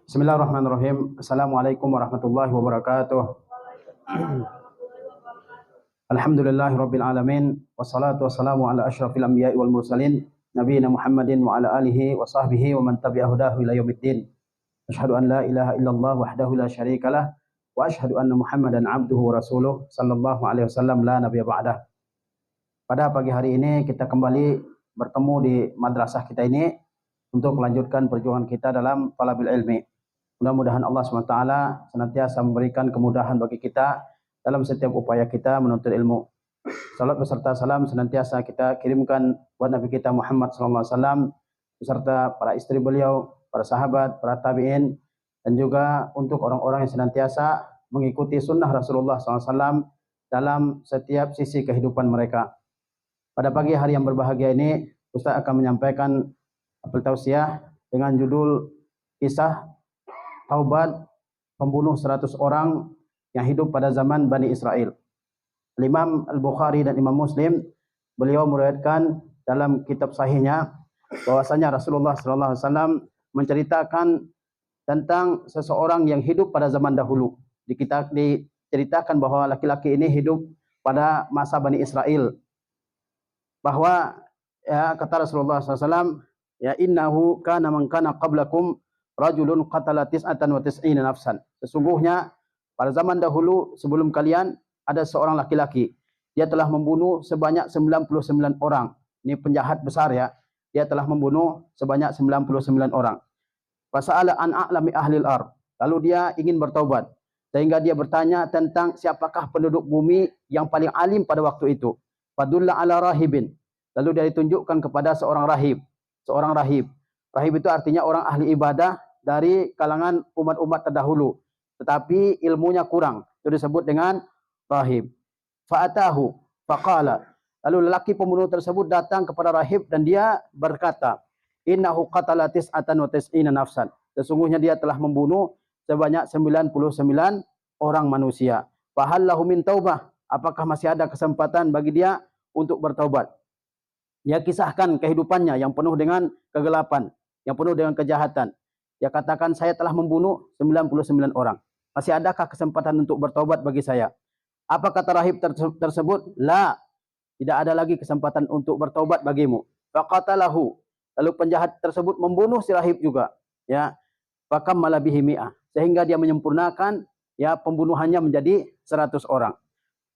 Bismillahirrahmanirrahim. Assalamualaikum warahmatullahi wabarakatuh. Alhamdulillahirabbil alamin wassalatu wassalamu ala asyrafil anbiya'i wal mursalin nabiyina Muhammadin wa ala alihi wa sahbihi wa man tabi'a hudahu ila yaumiddin. Asyhadu an la ilaha illallah wahdahu la syarikalah wa asyhadu anna Muhammadan abduhu wa rasuluh sallallahu alaihi wasallam la nabiyya ba'dah. Pada pagi hari ini kita kembali bertemu di madrasah kita ini untuk melanjutkan perjuangan kita dalam talabil ilmi. Mudah-mudahan Allah SWT senantiasa memberikan kemudahan bagi kita dalam setiap upaya kita menuntut ilmu. Salat beserta salam senantiasa kita kirimkan buat Nabi kita Muhammad SAW beserta para istri beliau, para sahabat, para tabi'in, dan juga untuk orang-orang yang senantiasa mengikuti sunnah Rasulullah SAW dalam setiap sisi kehidupan mereka. Pada pagi hari yang berbahagia ini, Ustaz akan menyampaikan apel tausiah dengan judul kisah taubat pembunuh 100 orang yang hidup pada zaman Bani Israel. Imam Al-Bukhari dan Imam Muslim, beliau meriwayatkan dalam kitab sahihnya bahwasanya Rasulullah SAW menceritakan tentang seseorang yang hidup pada zaman dahulu. Diceritakan bahwa laki-laki ini hidup pada masa Bani Israel. Bahwa kata Rasulullah SAW, ya innahu kana man kana qablakum rajulun qatala tis'atan wa tis'ina nafsan. Sesungguhnya pada zaman dahulu sebelum kalian ada seorang laki-laki, dia telah membunuh sebanyak 99 orang. Ini penjahat besar ya. Dia telah membunuh sebanyak 99 orang. Fasa'ala an a'lami ahlil ard. Lalu dia ingin bertaubat. Sehingga dia bertanya tentang siapakah penduduk bumi yang paling alim pada waktu itu. Fadulla ala rahibin. Lalu dia ditunjukkan kepada seorang rahib. Seorang rahib. Rahib itu artinya orang ahli ibadah dari kalangan umat-umat terdahulu. Tetapi ilmunya kurang. Itu disebut dengan rahib. Fa'atahu faqala. Lalu lelaki pembunuh tersebut datang kepada rahib dan dia berkata, innahu qatala tis'atan wa tis'ina nafsan. Sesungguhnya dia telah membunuh sebanyak 99 orang manusia. Fahallahu min taubah. Apakah masih ada kesempatan bagi dia untuk bertaubat? Dia kisahkan kehidupannya yang penuh dengan kegelapan, yang penuh dengan kejahatan. Dia katakan, saya telah membunuh 99 orang. Masih adakah kesempatan untuk bertaubat bagi saya? Apa kata rahib tersebut? La, tidak ada lagi kesempatan untuk bertaubat bagimu. Faqatalahu. Lalu penjahat tersebut membunuh si rahib juga. Ya, fakammala bihi mi'ah. Sehingga dia menyempurnakan ya pembunuhannya menjadi 100 orang.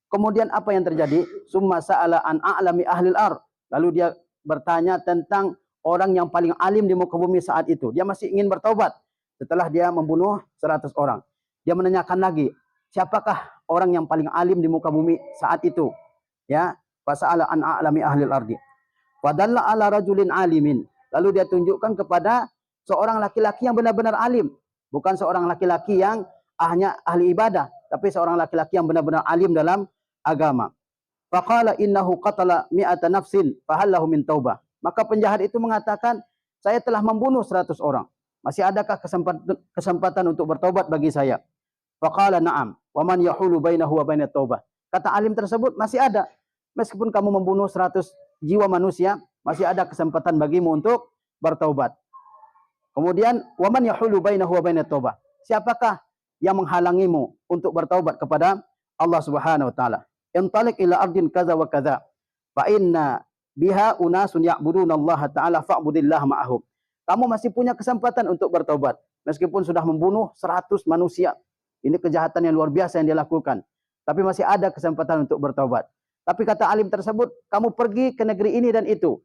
Kemudian apa yang terjadi? Summa sa'ala an a'lami ahlil ard. Lalu dia bertanya tentang orang yang paling alim di muka bumi saat itu. Dia masih ingin bertaubat setelah dia membunuh 100 orang. Dia menanyakan lagi, siapakah orang yang paling alim di muka bumi saat itu? Ya, fasa'ala an a'lami ahlil ardi. Fadalla ala rajulin alimin. Lalu dia tunjukkan kepada seorang laki-laki yang benar-benar alim, bukan seorang laki-laki yang hanya ahli ibadah, tapi seorang laki-laki yang benar-benar alim dalam agama. Faqala innahu qatala mi'ata nafsin fahallahu min taubah. Maka penjahat itu mengatakan, saya telah membunuh 100 orang. Masih adakah kesempatan untuk bertaubat bagi saya? Faqala na'am. Wa man yahulu bainahu wa bainat taubah. Kata alim tersebut, masih ada. Meskipun kamu membunuh 100 jiwa manusia, masih ada kesempatan bagimu untuk bertaubat. Kemudian, wa man yahulu bainahu wa bainat taubah. Siapakah yang menghalangimu untuk bertaubat kepada Allah Subhanahu wa taala? Intalik ila ardin kaza wa kaza. Fa inna biha unasun ya'budunallaha ta'ala fa'budillah ma'ahum. Kamu masih punya kesempatan untuk bertaubat. Meskipun sudah membunuh 100 manusia. Ini kejahatan yang luar biasa yang dia lakukan. Tapi masih ada kesempatan untuk bertaubat. Tapi kata alim tersebut, kamu pergi ke negeri ini dan itu.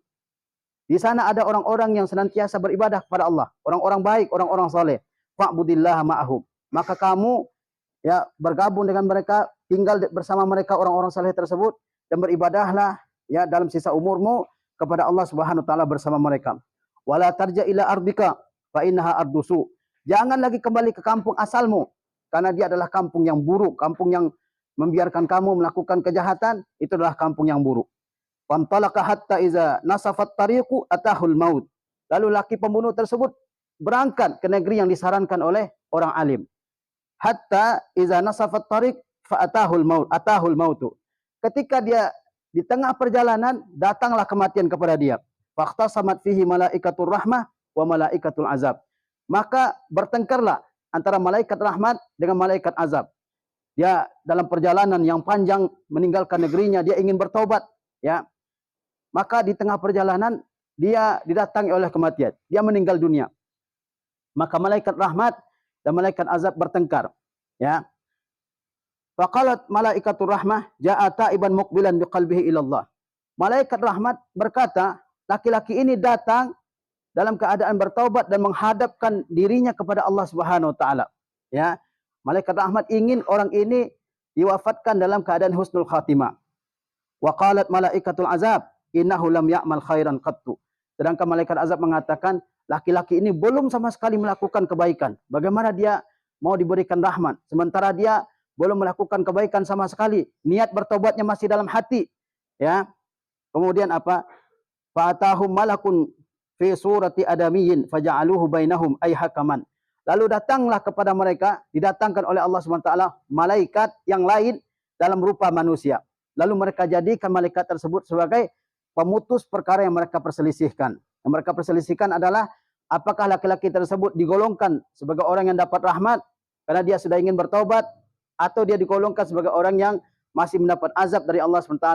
Di sana ada orang-orang yang senantiasa beribadah kepada Allah. Orang-orang baik, orang-orang soleh. Fa'budillah ma'ahum. Maka kamu ya bergabung dengan mereka, tinggal bersama mereka orang-orang saleh tersebut dan beribadahlah ya dalam sisa umurmu kepada Allah Subhanahu wa taala bersama mereka. Wala tarja ila ardika fa innaha ardusu. Jangan lagi kembali ke kampung asalmu karena dia adalah kampung yang buruk, kampung yang membiarkan kamu melakukan kejahatan, itu adalah kampung yang buruk. Fantalaka hatta iza nasafat tariqu atahul maut. Lalu laki pembunuh tersebut berangkat ke negeri yang disarankan oleh orang alim. Hatta iza nasafat tariq fa atahul maut, atahul mautu. Ketika dia di tengah perjalanan, datanglah kematian kepada dia. Faqtasamat fihi malaikatur rahmah wa malaikatul azab. maka bertengkarlah antara malaikat rahmat dengan malaikat azab. Dia dalam perjalanan yang panjang meninggalkan negerinya, dia ingin bertobat, ya. Maka di tengah perjalanan dia didatangi oleh kematian, dia meninggal dunia. Maka malaikat rahmat dan malaikat azab bertengkar, ya. Faqalat malaikatur rahmah ja'a ta'iban muqbilan biqalbihi ila Allah. Malaikat rahmat berkata, laki-laki ini datang dalam keadaan bertaubat dan menghadapkan dirinya kepada Allah Subhanahu wa taala. Ya. Malaikat rahmat ingin orang ini diwafatkan dalam keadaan husnul khatimah. Wa qalat malaikatul azab innahu lam ya'mal khairan qattu. Sedangkan malaikat azab mengatakan, laki-laki ini belum sama sekali melakukan kebaikan. Bagaimana dia mau diberikan rahmat sementara dia belum melakukan kebaikan sama sekali? Niat bertobatnya masih dalam hati. Ya. Kemudian apa? Fa'atahum malakun fi surati adamiyyin faja'aluhu bainahum ay hakaman. Lalu datanglah kepada mereka, didatangkan oleh Allah SWT malaikat yang lain dalam rupa manusia. Lalu mereka jadikan malaikat tersebut sebagai pemutus perkara yang mereka perselisihkan. Yang mereka perselisihkan adalah apakah laki-laki tersebut digolongkan sebagai orang yang dapat rahmat karena dia sudah ingin bertaubat, atau dia digolongkan sebagai orang yang masih mendapat azab dari Allah SWT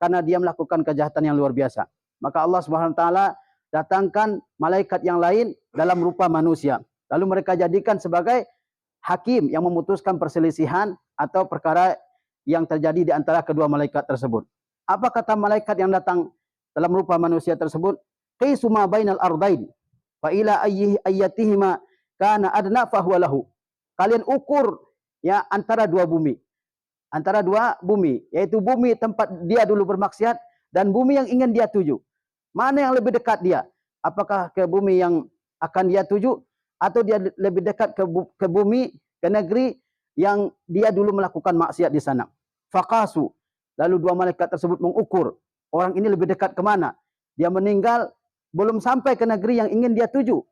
karena dia melakukan kejahatan yang luar biasa. Maka Allah SWT datangkan malaikat yang lain dalam rupa manusia. Lalu mereka jadikan sebagai hakim yang memutuskan perselisihan atau perkara yang terjadi di antara kedua malaikat tersebut. Apa kata malaikat yang datang dalam rupa manusia tersebut? Qisu ma bainal ardain fa ila ayyatihima kana adna fa huwa lahu. Kalian ukur ya antara dua bumi. Antara dua bumi, yaitu bumi tempat dia dulu bermaksiat dan bumi yang ingin dia tuju. Mana yang lebih dekat dia? Apakah ke bumi yang akan dia tuju, atau dia lebih dekat ke bumi, ke negeri yang dia dulu melakukan maksiat di sana? Faqasu. Lalu dua malaikat tersebut mengukur, orang ini lebih dekat ke mana? Dia meninggal belum sampai ke negeri yang ingin dia tuju.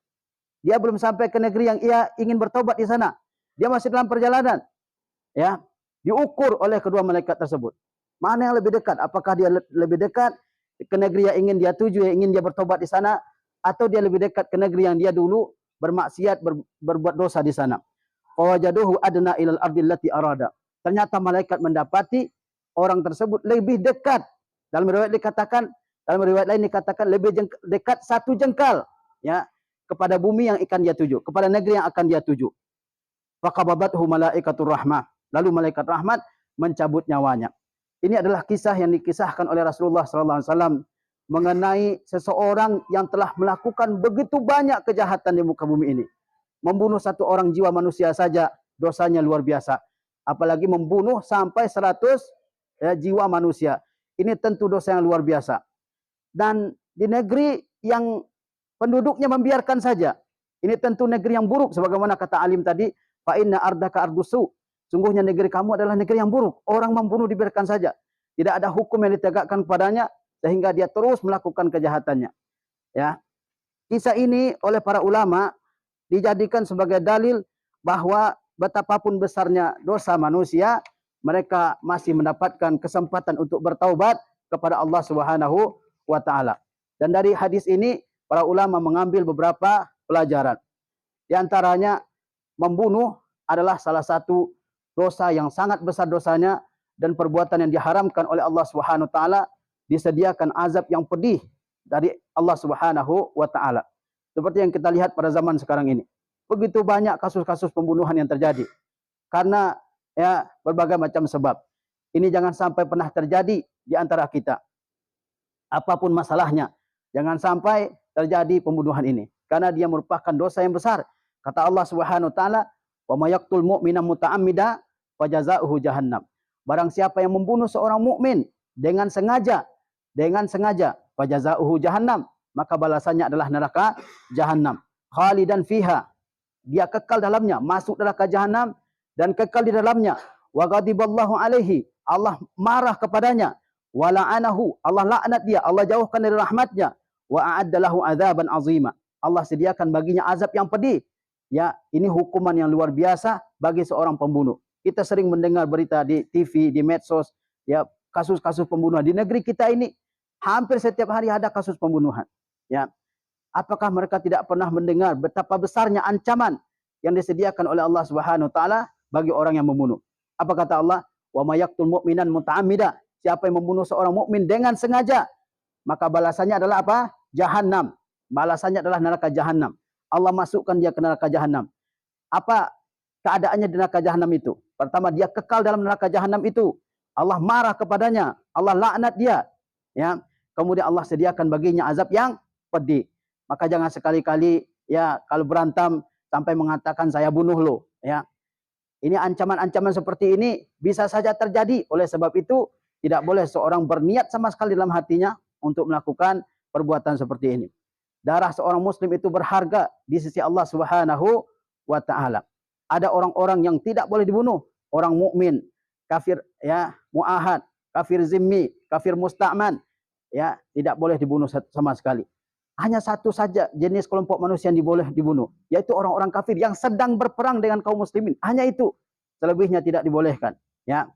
Dia belum sampai ke negeri yang ia ingin bertobat di sana. Dia masih dalam perjalanan. Ya, diukur oleh kedua malaikat tersebut. Mana yang lebih dekat? Apakah dia lebih dekat ke negeri yang ingin dia tuju, yang ingin dia bertobat di sana, atau dia lebih dekat ke negeri yang dia dulu bermaksiat, berbuat dosa di sana? Fawajaduhu adna ilal ardi allati arada. Ternyata malaikat mendapati orang tersebut lebih dekat. Dalam riwayat dikatakan, dalam riwayat lain dikatakan lebih dekat satu jengkal, ya, kepada bumi yang akan dia tuju, kepada negeri yang akan dia tuju. Faqabadathu malaikatur rahmah. Lalu malaikat rahmat mencabut nyawanya. Ini adalah kisah yang dikisahkan oleh Rasulullah SAW mengenai seseorang yang telah melakukan begitu banyak kejahatan di muka bumi ini. Membunuh satu orang jiwa manusia saja dosanya luar biasa. Apalagi membunuh sampai 100 jiwa manusia. Ini tentu dosa yang luar biasa. Dan di negeri yang penduduknya membiarkan saja. Ini tentu negeri yang buruk. Sebagaimana kata alim tadi, fa inna ardaka ardusu. Sungguhnya negeri kamu adalah negeri yang buruk. Orang membunuh dibiarkan saja. Tidak ada hukum yang ditegakkan kepadanya sehingga dia terus melakukan kejahatannya. Ya. Kisah ini oleh para ulama dijadikan sebagai dalil bahwa betapapun besarnya dosa manusia, mereka masih mendapatkan kesempatan untuk bertaubat kepada Allah Subhanahu wa taala. Dan dari hadis ini para ulama mengambil beberapa pelajaran. Di antaranya membunuh adalah salah satu dosa yang sangat besar dosanya, dan perbuatan yang diharamkan oleh Allah Subhanahu wa taala, disediakan azab yang pedih dari Allah Subhanahu wa taala. Seperti yang kita lihat pada zaman sekarang ini. Begitu banyak kasus-kasus pembunuhan yang terjadi karena ya berbagai macam sebab. Ini jangan sampai pernah terjadi di antara kita. Apapun masalahnya, jangan sampai terjadi pembunuhan ini karena dia merupakan dosa yang besar. Kata Allah Subhanahu wa taala, "Wa may yaqtul mu'mina muta'ammida fajazaohu jahannam." Barang siapa yang membunuh seorang mukmin dengan sengaja, fajazaohu jahannam, maka balasannya adalah neraka jahannam. Khalidan fiha, dia kekal dalamnya, masuk neraka jahannam dan kekal di dalamnya. Wa ghadiballahu alaihi, Allah marah kepadanya. Wa la'anahu, Allah laknat dia, Allah jauhkan dari rahmatnya. Wa a'adda lahu adzaban azima, Allah sediakan baginya azab yang pedih. Ya, ini hukuman yang luar biasa bagi seorang pembunuh. Kita sering mendengar berita di TV, di medsos, ya, kasus-kasus pembunuhan di negeri kita ini. Hampir setiap hari ada kasus pembunuhan. Ya, Apakah mereka tidak pernah mendengar betapa besarnya ancaman yang disediakan oleh Allah Subhanahu wa taala bagi orang yang membunuh? Apa kata Allah? Wa may yaqtul mu'minan muta'ammida. Siapa yang membunuh seorang mukmin dengan sengaja, maka balasannya adalah apa? Jahannam. Balasannya adalah neraka Jahannam. Allah masukkan dia ke neraka Jahannam. Apa keadaannya di neraka Jahannam itu? Pertama, dia kekal dalam neraka Jahannam itu. Allah marah kepadanya, Allah laknat dia. Ya, kemudian Allah sediakan baginya azab yang pedih. Maka jangan sekali-kali ya kalau berantem sampai mengatakan saya bunuh lo. Ya, ini ancaman-ancaman seperti ini bisa saja terjadi. Oleh sebab itu tidak boleh seorang berniat sama sekali dalam hatinya untuk melakukan perbuatan seperti ini. Darah seorang muslim itu berharga di sisi Allah Subhanahu wa taala. Ada orang-orang yang tidak boleh dibunuh, orang mukmin, kafir ya, muahad, kafir zimmi, kafir musta'man, ya, tidak boleh dibunuh sama sekali. Hanya satu saja jenis kelompok manusia yang boleh dibunuh, yaitu orang-orang kafir yang sedang berperang dengan kaum muslimin. Hanya itu. Selebihnya tidak dibolehkan, ya.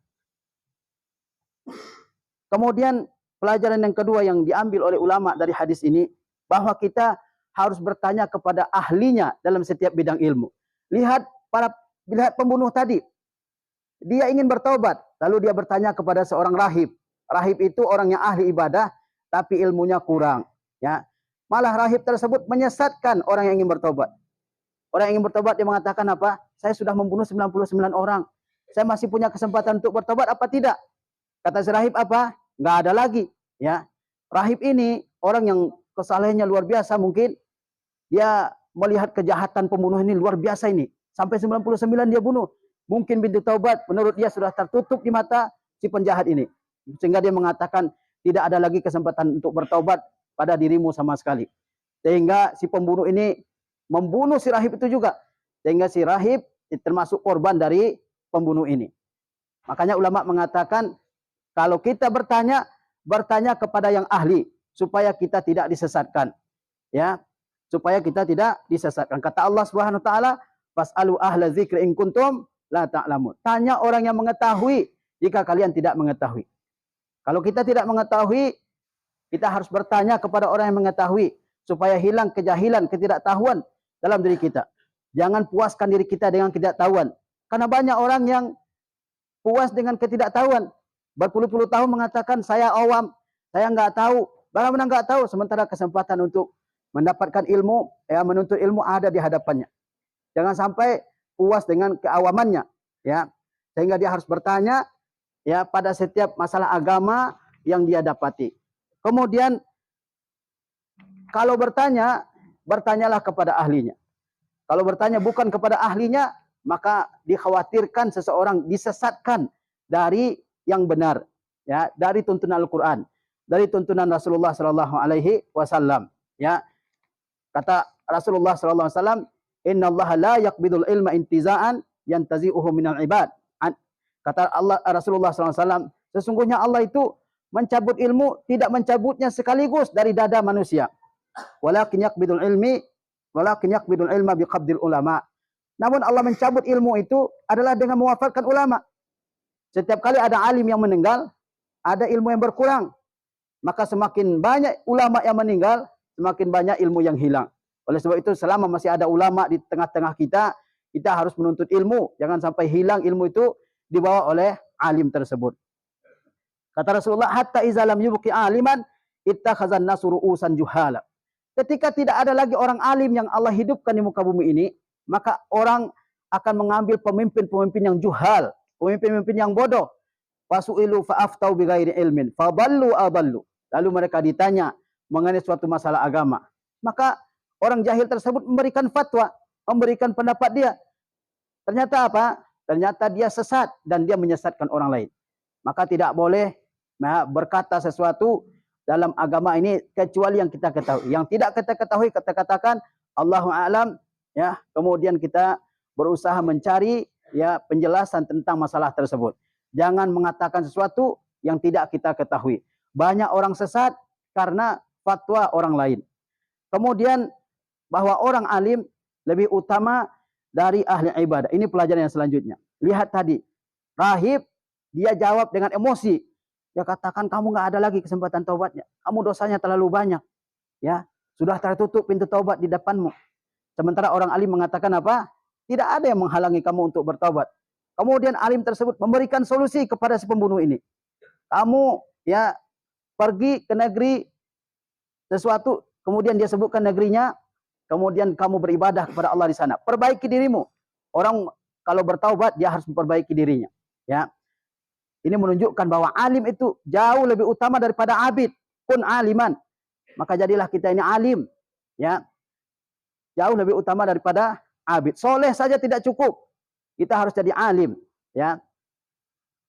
Kemudian pelajaran yang kedua yang diambil oleh ulama dari hadis ini, bahwa kita harus bertanya kepada ahlinya dalam setiap bidang ilmu. Lihat pembunuh tadi. Dia ingin bertobat, lalu dia bertanya kepada seorang rahib. Rahib itu orang yang ahli ibadah, tapi ilmunya kurang. Ya, malah rahib tersebut menyesatkan orang yang ingin bertobat. Orang yang ingin bertobat dia mengatakan apa? Saya sudah membunuh 99 orang. Saya masih punya kesempatan untuk bertobat apa tidak? Kata si rahib apa? Nggak ada lagi. Ya, rahib ini orang yang kesalahannya luar biasa mungkin. Dia melihat kejahatan pembunuh ini luar biasa ini. Sampai 99 dia bunuh. Mungkin pintu taubat menurut dia sudah tertutup di mata si penjahat ini. Sehingga dia mengatakan tidak ada lagi kesempatan untuk bertaubat pada dirimu sama sekali. Sehingga si pembunuh ini membunuh si rahib itu juga. Sehingga si rahib termasuk korban dari pembunuh ini. Makanya ulama mengatakan kalau kita bertanya kepada yang ahli supaya kita tidak disesatkan. Ya, supaya kita tidak disesatkan. Kata Allah Subhanahu wa taala, "Fas'alu ahla dzikri in kuntum la ta'lamun." Tanya orang yang mengetahui jika kalian tidak mengetahui. Kalau kita tidak mengetahui, kita harus bertanya kepada orang yang mengetahui supaya hilang kejahilan, ketidaktahuan dalam diri kita. Jangan puaskan diri kita dengan ketidaktahuan. Karena banyak orang yang puas dengan ketidaktahuan. Berpuluh-puluh tahun mengatakan saya awam, saya nggak tahu. Bagaimana nggak tahu? Sementara kesempatan untuk mendapatkan ilmu, ya menuntut ilmu ada di hadapannya. Jangan sampai puas dengan keawamannya, ya. Sehingga dia harus bertanya, ya pada setiap masalah agama yang dia dapati. Kemudian kalau bertanya, bertanyalah kepada ahlinya. Kalau bertanya bukan kepada ahlinya, maka dikhawatirkan seseorang disesatkan dari yang benar, ya, dari tuntunan Al-Qur'an, dari tuntunan Rasulullah sallallahu alaihi wasallam, ya. Kata Rasulullah sallallahu alaihi wasallam, "Innallaha la yaqbidul ilma intiza'an yantazi'uhu minal ibad." Kata Rasulullah sallallahu alaihi wasallam, sesungguhnya Allah itu mencabut ilmu, tidak mencabutnya sekaligus dari dada manusia. Walakin yaqbidul ilma biqabdil ulama. Namun Allah mencabut ilmu itu adalah dengan mewafatkan ulama. Setiap kali ada alim yang meninggal, ada ilmu yang berkurang. Maka semakin banyak ulama yang meninggal, semakin banyak ilmu yang hilang. Oleh sebab itu selama masih ada ulama di tengah-tengah kita, kita harus menuntut ilmu. Jangan sampai hilang ilmu itu dibawa oleh alim tersebut. Kata Rasulullah, hatta iza lam yubqi aliman ittakhazan nasu ru'usan juhala. Ketika tidak ada lagi orang alim yang Allah hidupkan di muka bumi ini, maka orang akan mengambil pemimpin-pemimpin yang juhal, pemimpin-pemimpin yang bodoh. Fasu'ilu fa'aftau bighairi ilmin, fadallu adallu. Lalu mereka ditanya mengenai suatu masalah agama. Maka orang jahil tersebut memberikan fatwa, memberikan pendapat dia. Ternyata apa? Ternyata dia sesat dan dia menyesatkan orang lain. Maka tidak boleh berkata sesuatu dalam agama ini kecuali yang kita ketahui. Yang tidak kita ketahui, kita katakan Allahu a'lam, ya. Kemudian kita berusaha mencari ya penjelasan tentang masalah tersebut. Jangan mengatakan sesuatu yang tidak kita ketahui. Banyak orang sesat karena fatwa orang lain. Kemudian bahwa orang alim lebih utama dari ahli ibadah. Ini pelajaran yang selanjutnya. Lihat tadi, rahib dia jawab dengan emosi. Dia katakan kamu nggak ada lagi kesempatan taubatnya. Kamu dosanya terlalu banyak. Ya, Sudah tertutup pintu taubat di depanmu. Sementara orang alim mengatakan apa? Tidak ada yang menghalangi kamu untuk bertaubat. Kemudian alim tersebut memberikan solusi kepada si pembunuh ini. Kamu ya pergi ke negeri sesuatu, kemudian dia sebutkan negerinya, kemudian kamu beribadah kepada Allah di sana. Perbaiki dirimu. Orang kalau bertaubat dia harus memperbaiki dirinya. Ya, ini menunjukkan bahwa alim itu jauh lebih utama daripada abid. Kun aliman. Maka jadilah kita ini alim. Ya, jauh lebih utama daripada abid. Soleh saja tidak cukup. Kita harus jadi alim. Ya,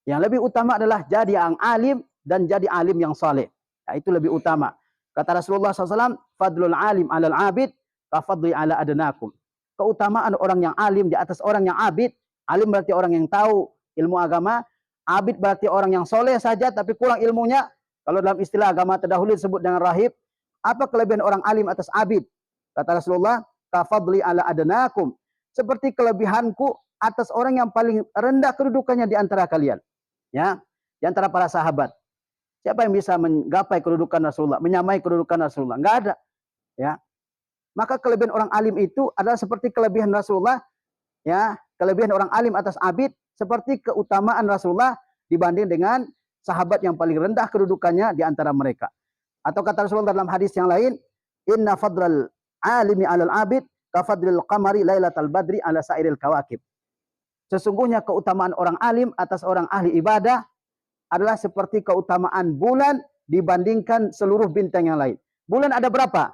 yang lebih utama adalah jadi yang alim dan jadi alim yang soleh. Ya, itu lebih utama. Kata Rasulullah SAW, fadlul alim alal abid, kafadli ala adnakum. Keutamaan orang yang alim di atas orang yang abid. Alim berarti orang yang tahu ilmu agama. Abid berarti orang yang soleh saja tapi kurang ilmunya. Kalau dalam istilah agama terdahulu disebut dengan rahib. Apa kelebihan orang alim atas abid? Kata Rasulullah, kafadli ala adnakum. Seperti kelebihanku atas orang yang paling rendah kedudukannya di antara kalian. Ya, di antara para sahabat. Siapa yang bisa menggapai kedudukan Rasulullah, menyamai kedudukan Rasulullah? Enggak ada. Ya. Maka kelebihan orang alim itu adalah seperti kelebihan Rasulullah, ya, kelebihan orang alim atas abid seperti keutamaan Rasulullah dibanding dengan sahabat yang paling rendah kedudukannya di antara mereka. Atau kata Rasulullah dalam hadis yang lain, inna fadlal alimi alal abid ka fadlil qamari lailatal badri ala sairil kawakib. Sesungguhnya keutamaan orang alim atas orang ahli ibadah adalah seperti keutamaan bulan dibandingkan seluruh bintang yang lain. Bulan ada berapa?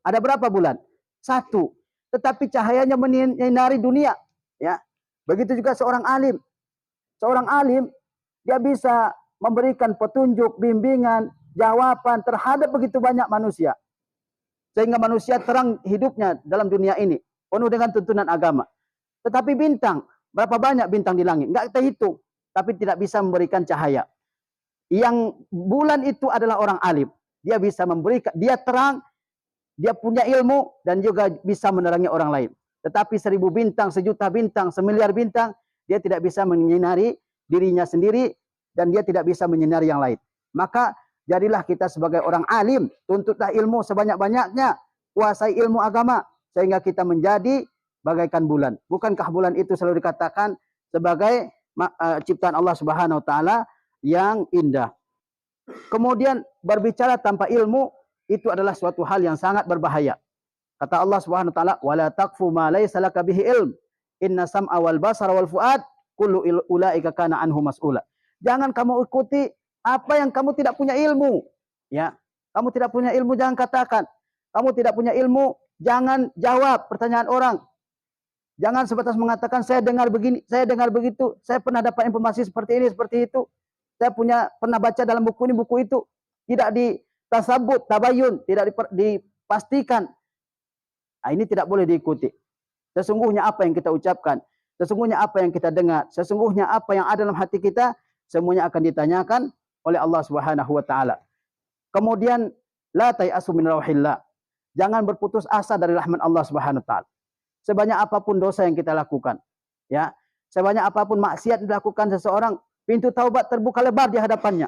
Ada berapa bulan? 1. Tetapi cahayanya menyinari dunia. Ya. Begitu juga seorang alim. Seorang alim, dia bisa memberikan petunjuk, bimbingan, jawaban terhadap begitu banyak manusia. Sehingga manusia terang hidupnya dalam dunia ini. Penuh dengan tuntunan agama. Tetapi bintang, berapa banyak bintang di langit? Enggak kita hitung. Tapi tidak bisa memberikan cahaya. Yang bulan itu adalah orang alim. Dia bisa memberikan, dia terang, dia punya ilmu, dan juga bisa menerangi orang lain. Tetapi 1000 bintang, 1.000.000 bintang, 1.000.000.000 bintang, dia tidak bisa menyinari dirinya sendiri, dan dia tidak bisa menyinari yang lain. Maka jadilah kita sebagai orang alim, tuntutlah ilmu sebanyak-banyaknya, kuasai ilmu agama, sehingga kita menjadi bagaikan bulan. Bukankah bulan itu selalu dikatakan sebagai ciptaan Allah Subhanahu wa taala yang indah. Kemudian berbicara tanpa ilmu itu adalah suatu hal yang sangat berbahaya. Kata Allah Subhanahu wa taala, "Wala taqfu ma laysa laka bihi ilm. Inna sam'a wal basara wal fuad kullu ulaika kana anhu mas'ula." Jangan kamu ikuti apa yang kamu tidak punya ilmu. Ya, kamu tidak punya ilmu jangan katakan. Kamu tidak punya ilmu jangan jawab pertanyaan orang. Jangan sebatas mengatakan saya dengar begini, saya dengar begitu, saya pernah dapat informasi seperti ini, seperti itu. Saya pernah baca dalam buku ini, buku itu. Tidak ditasabut, tabayun, tidak dipastikan. Nah, ini tidak boleh diikuti. Sesungguhnya apa yang kita ucapkan, sesungguhnya apa yang kita dengar, sesungguhnya apa yang ada dalam hati kita, semuanya akan ditanyakan oleh Allah Subhanahu wa taala. Kemudian la tayasu min rauhillah. Jangan berputus asa dari rahmat Allah Subhanahu wa taala. Sebanyak apapun dosa yang kita lakukan, ya, sebanyak apapun maksiat yang dilakukan seseorang, pintu taubat terbuka lebar di hadapannya.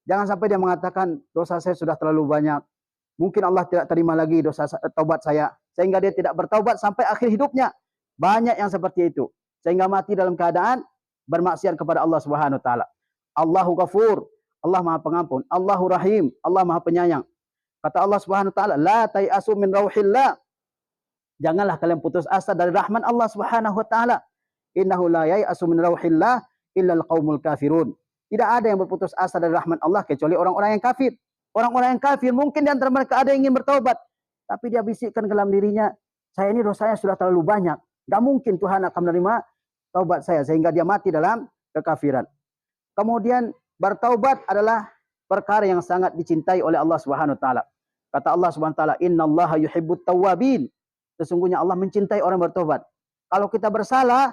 Jangan sampai dia mengatakan dosa saya sudah terlalu banyak, mungkin Allah tidak terima lagi dosa taubat saya, sehingga dia tidak bertaubat sampai akhir hidupnya. Banyak yang seperti itu, sehingga mati dalam keadaan bermaksiat kepada Allah Subhanahu wa taala. Allahu Ghafur, Allah Maha Pengampun, Allahu Rahim, Allah Maha Penyayang. Kata Allah Subhanahu wa taala, la tayasu min rauhillah. Janganlah kalian putus asa dari rahman Allah Subhanahu wa taala. Innahu la yai'asu min rauhillah illa al-qaumul kafirun. Tidak ada yang berputus asa dari rahman Allah kecuali orang-orang yang kafir. Orang-orang yang kafir mungkin di antara mereka ada yang ingin bertaubat, tapi dia bisikkan ke dalam dirinya, saya ini dosanya sudah terlalu banyak. Enggak mungkin Tuhan akan menerima taubat saya, sehingga dia mati dalam kekafiran. Kemudian bertaubat adalah perkara yang sangat dicintai oleh Allah Subhanahu wa taala. Kata Allah Subhanahu wa taala, "Innallaha yuhibbut tawwabin." Sesungguhnya Allah mencintai orang bertobat. Kalau kita bersalah,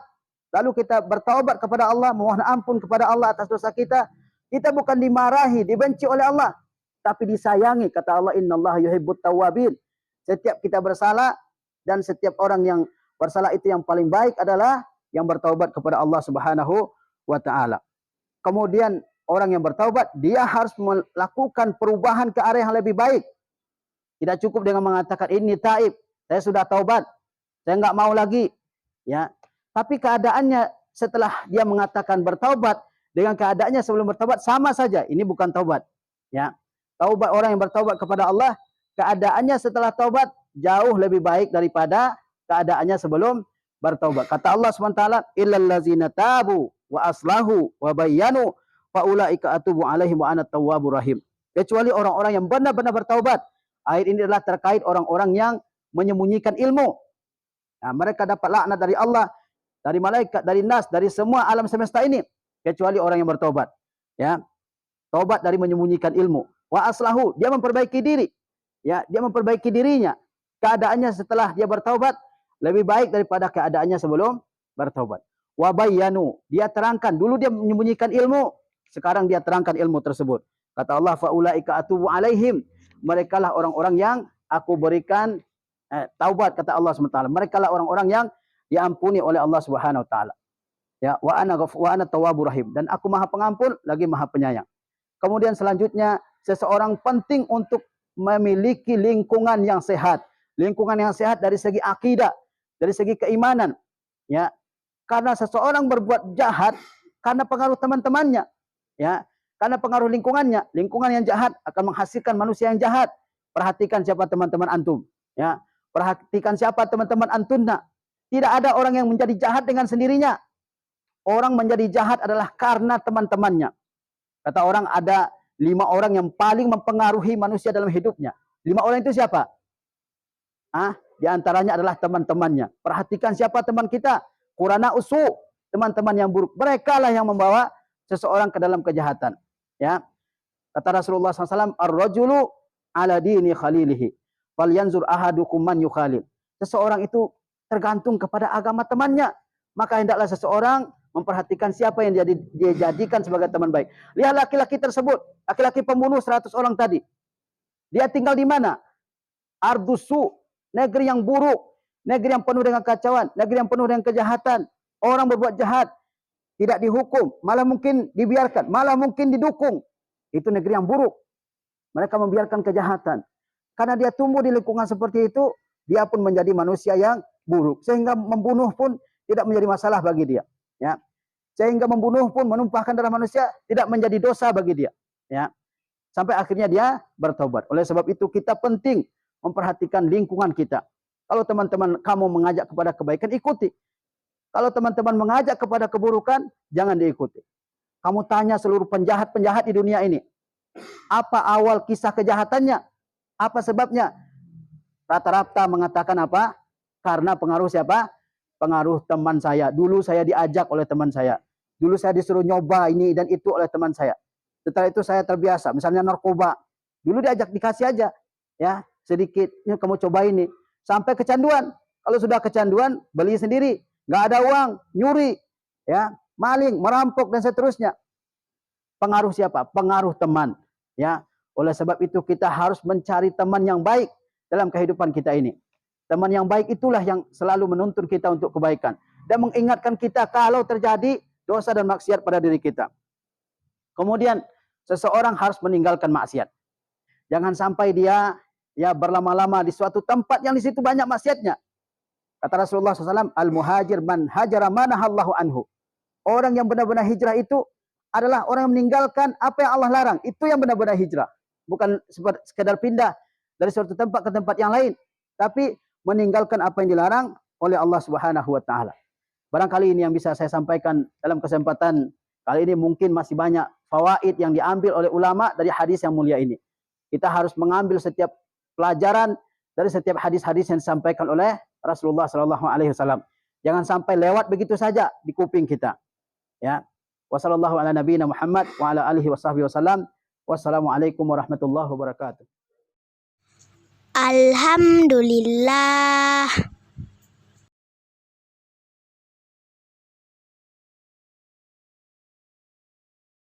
lalu kita bertaubat kepada Allah, mohon ampun kepada Allah atas dosa kita, kita bukan dimarahi, dibenci oleh Allah, tapi disayangi. Kata Allah, "Innallaha yuhibbut tawwabin." Setiap kita bersalah dan setiap orang yang bersalah itu yang paling baik adalah yang bertaubat kepada Allah Subhanahu wa taala. Kemudian orang yang bertaubat dia harus melakukan perubahan ke arah yang lebih baik. Tidak cukup dengan mengatakan ini taib, saya sudah taubat, saya nggak mau lagi. Ya, tapi keadaannya setelah dia mengatakan bertaubat dengan keadaannya sebelum bertaubat sama saja. Ini bukan taubat. Ya, taubat orang yang bertaubat kepada Allah, keadaannya setelah taubat jauh lebih baik daripada keadaannya sebelum bertaubat. Kata Allah SWT, illal ladzina tabu wa aslahu wa bayyanu faulaika atubu alaihim wa ana tawwabur rahim. Kecuali orang-orang yang benar-benar bertaubat. Ayat ini adalah terkait orang-orang yang menyembunyikan ilmu. Nah, mereka dapat laknat dari Allah, dari malaikat, dari nas, dari semua alam semesta ini, kecuali orang yang bertaubat. Ya, taubat dari menyembunyikan ilmu. Wa aslahu, dia memperbaiki diri. Ya, dia memperbaiki dirinya. Keadaannya setelah dia bertaubat lebih baik daripada keadaannya sebelum bertaubat. Wa bayyanu, dia terangkan. Dulu dia menyembunyikan ilmu, sekarang dia terangkan ilmu tersebut. Kata Allah, faulaika atubu alaihim. Mereka lah orang-orang yang aku berikan taubat, kata Allah SWT. Mereka lah orang-orang yang diampuni oleh Allah Subhanahu wa taala. Ya, wa ana tawwabur rahim, dan aku Maha Pengampun lagi Maha Penyayang. Kemudian selanjutnya, seseorang penting untuk memiliki lingkungan yang sehat. Lingkungan yang sehat dari segi akidah, dari segi keimanan. Ya, karena seseorang berbuat jahat karena pengaruh teman-temannya. Ya, karena pengaruh lingkungannya. Lingkungan yang jahat akan menghasilkan manusia yang jahat. Perhatikan siapa teman-teman antum. Ya, perhatikan siapa teman-teman antunna. Tidak ada orang yang menjadi jahat dengan sendirinya. Orang menjadi jahat adalah karena teman-temannya. Kata orang, ada 5 orang yang paling mempengaruhi manusia dalam hidupnya. 5 orang itu siapa? Di antaranya adalah teman-temannya. Perhatikan siapa teman kita. Qurana usu, teman-teman yang buruk. Mereka lah yang membawa seseorang ke dalam kejahatan. Ya, kata Rasulullah SAW, ar-rajulu ala dini khalilihi, falyanzur ahadukum man yukhalil. Seseorang itu tergantung kepada agama temannya. Maka hendaklah seseorang memperhatikan siapa yang dia jadikan sebagai teman baik. Lihat laki-laki tersebut, laki-laki pembunuh 100 orang tadi. Dia tinggal di mana? Ardusu, negeri yang buruk, negeri yang penuh dengan kacauan, negeri yang penuh dengan kejahatan. Orang berbuat jahat tidak dihukum, malah mungkin dibiarkan, malah mungkin didukung. Itu negeri yang buruk. Mereka membiarkan kejahatan. Karena dia tumbuh di lingkungan seperti itu, dia pun menjadi manusia yang buruk. Sehingga membunuh pun tidak menjadi masalah bagi dia. Ya. Sehingga membunuh pun, menumpahkan darah manusia tidak menjadi dosa bagi dia. Ya. Sampai akhirnya dia bertobat. Oleh sebab itu kita penting memperhatikan lingkungan kita. Kalau teman-teman kamu mengajak kepada kebaikan, ikuti. Kalau teman-teman mengajak kepada keburukan, jangan diikuti. Kamu tanya seluruh penjahat-penjahat di dunia ini, apa awal kisah kejahatannya? Apa sebabnya? Rata-rata mengatakan apa? Karena pengaruh siapa? Pengaruh teman saya. Dulu saya diajak oleh teman saya. Dulu saya disuruh nyoba ini dan itu oleh teman saya. Setelah itu saya terbiasa. Misalnya narkoba. Dulu diajak, dikasih aja. Ya, sedikit. Ini kamu coba ini. Sampai kecanduan. Kalau sudah kecanduan, beli sendiri. Nggak ada uang, nyuri, ya, maling, merampok dan seterusnya. Pengaruh siapa? Pengaruh teman. Ya, oleh sebab itu kita harus mencari teman yang baik dalam kehidupan kita ini. Teman yang baik itulah yang selalu menuntun kita untuk kebaikan dan mengingatkan kita kalau terjadi dosa dan maksiat pada diri kita. Kemudian seseorang harus meninggalkan maksiat. Jangan sampai dia ya berlama-lama di suatu tempat yang di situ banyak maksiatnya. Kata Rasulullah SAW, al-muhajir man hajara manahallahu anhu. Orang yang benar-benar hijrah itu adalah orang yang meninggalkan apa yang Allah larang. Itu yang benar-benar hijrah. Bukan sekedar pindah dari suatu tempat ke tempat yang lain. Tapi meninggalkan apa yang dilarang oleh Allah Subhanahu wa taala. Barangkali ini yang bisa saya sampaikan dalam kesempatan kali ini. Mungkin masih banyak fawaid yang diambil oleh ulama dari hadis yang mulia ini. Kita harus mengambil setiap pelajaran dari setiap hadis-hadis yang disampaikan oleh Rasulullah SAW. Jangan sampai lewat begitu saja di kuping kita. Ya. Wassallallahu ala nabiyina Muhammad wa ala alihi wasahbihi wasallam. Wassalamualaikum warahmatullahi wabarakatuh. Alhamdulillah.